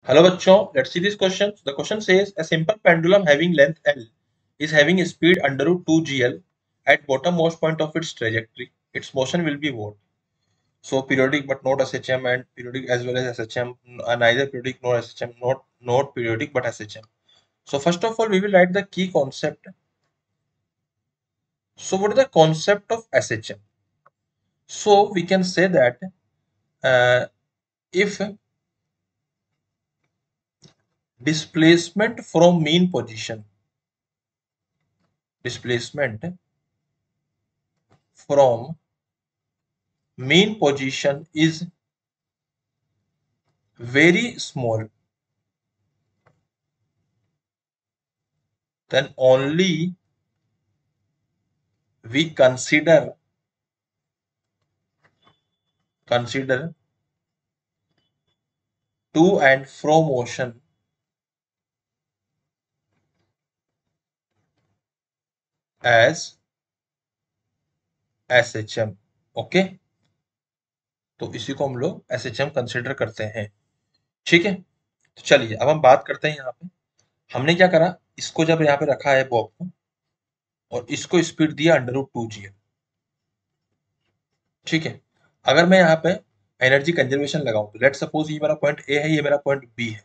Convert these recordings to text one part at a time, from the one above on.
Hello बच्चों, let's see this question. The question says a simple pendulum having length L is having a speed under root 2 GL at bottommost point of its trajectory. Its motion will be what? So periodic but not SHM, and periodic as well as SHM, neither periodic nor SHM, not periodic but SHM. So first of all, we will write the key concept. So what is the concept of SHM? So we can say that if displacement from mean position, displacement from mean position is very small, then only we consider to and fro motion as SHM. Okay, तो इसी को हम लोग SHM consider करते हैं। ठीक है, तो चलिए अब हम बात करते हैं। यहाँ पे हमने क्या करा, इसको जब यहाँ पे रखा है बॉब को, और इसको स्पीड दिया अंडर रूट 2 GL। ठीक है, अगर मैं यहाँ पे एनर्जी कंजर्वेशन लगाऊं तो लेट सपोज ये मेरा पॉइंट ए है, ये मेरा पॉइंट बी है,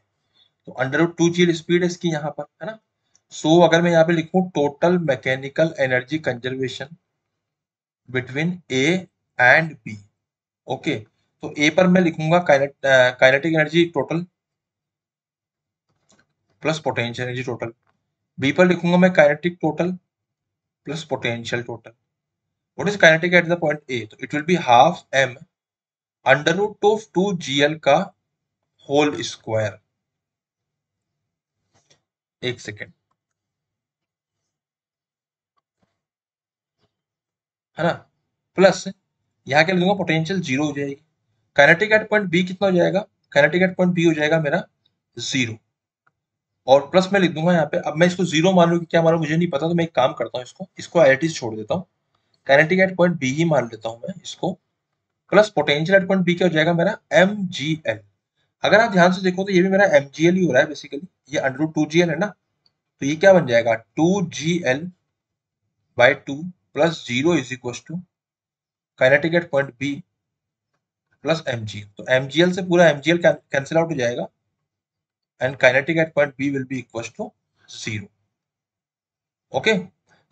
तो अंडर रूट 2 GL स्पीड है इसकी यहाँ पर, है ना। सो अगर मैं यहाँ पे लिखूं total mechanical energy conservation between A and B, okay, तो ए पर मैं लिखूंगा kinetic energy total plus potential energy total, B पर लिखूंगा मैं kinetic total plus potential total. What is kinetic at the point A? तो it will be half M under root of 2 GL का whole square. एक second, है ना, plus यहाँ क्या लिखूंगा, पोटेंशियल जीरो हो जाएगी। काइनेटिक एट पॉइंट बी कितना हो जाएगा? काइनेटिक एट पॉइंट बी हो जाएगा मेरा जीरो, और प्लस में लिख दूंगा यहाँ पे। अब मैं इसको जीरो मान लूँ कि क्या मानूं मुझे नहीं पता, तो मैं एक काम करता हूँ, इसको एज इट इज छोड़ देता हूँ, काइनेटिक एट पॉइंट बी ही मान लेता हूँ मैं इसको, plus potential at point B क्या हो जाएगा मेरा, एम जी एल। अगर आप ध्यान से देखो तो ये भी मेरा एम जी एल ही हो रहा है बेसिकली, ये अंडर रूट 2 GL है ना, तो ये क्या बन जाएगा, 2 GL by 2 plus zero is equal to kinetic at point B plus M G. तो एम जी एल से पूरा M G L cancel out हो जाएगा, and kinetic at point B will be equal to zero. Okay,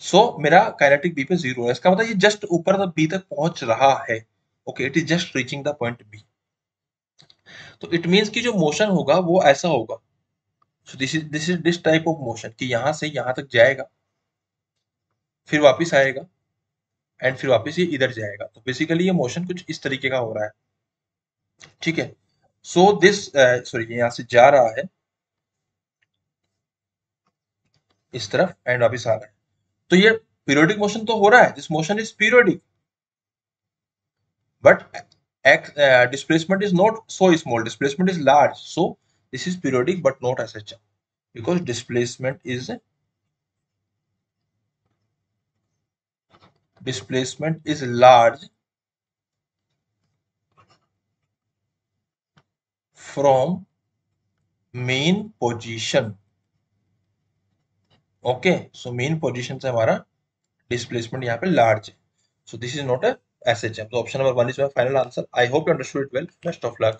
so मेरा kinetic B पे zero है, इसका मतलब ये जस्ट ऊपर बी तक पहुंच रहा है। Okay, it is just reaching the point B. तो इट मींस कि जो मोशन होगा वो ऐसा होगा। So this type of motion कि यहां से यहां तक जाएगा, फिर वापस आएगा, एंड फिर वापस ये इधर जाएगा। तो बेसिकली ये मोशन कुछ इस तरीके का हो रहा है। ठीक है, सो दिस सॉरी, ये यहां से जा रहा है इस तरफ एंड वापस आ रहा है, तो ये पीरियोडिक मोशन तो हो रहा है, this motion is periodic, but displacement is not so small, displacement is large, so this is periodic but not SHM, because displacement is large from main position। Okay, so main position से हमारा displacement यहाँ पे large है, so this is not a SHM। So option number 1 is my final answer. I hope you understood it well. Best of luck.